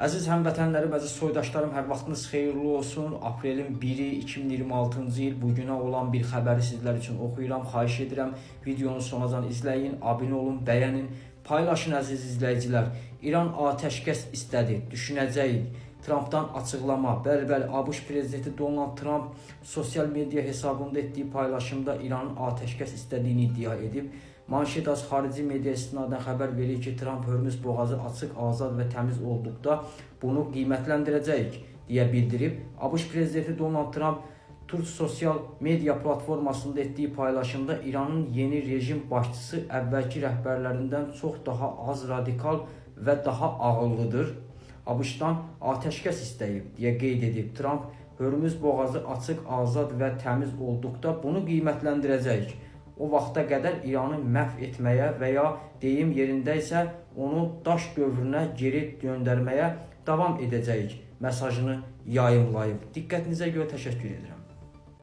Əziz həmvətənlərim, əziz soydaşlarım, hər vaxtınız xeyirli olsun. Aprelin 1-i 2026-cı il bugünə olan bir xəbəri sizlər üçün oxuyuram. Xahiş edirəm, videonu sonacan izləyin, abunə olun, bəyənin, paylaşın əziz izləyicilər. İran atəşkəs istədi, düşünəcəyik. Trumpdan açıqlama. Bəli, ABŞ prezidenti Donald Trump sosial media hesabında etdiyi paylaşımda İranın atəşkəs istədiyini iddia edib. Manşet az xarici media istinadən xəbər verir ki, Trump Hörmüz boğazı açıq, azad və təmiz olduqda bunu qiymətləndirəcəyik deyə bildirib. ABŞ prezidenti Donald Trump Türk sosial media platformasında etdiyi paylaşımda İranın yeni rejim başçısı əvvəlki rəhbərlərindən çox daha az radikal və daha ağıllıdır. ABŞ-dan atəşkəs istəyib deyə qeyd edib. Trump Hörmüz boğazı açıq, azad və təmiz olduqda bunu qiymətləndirəcəyik. O vaxta qədər İranı məhv etməyə və ya deyim yerində isə onu daş dövrünə geri döndərməyə davam edəcəyik mesajını yayımlayıb. Diqqətinizə görə təşəkkür edirəm.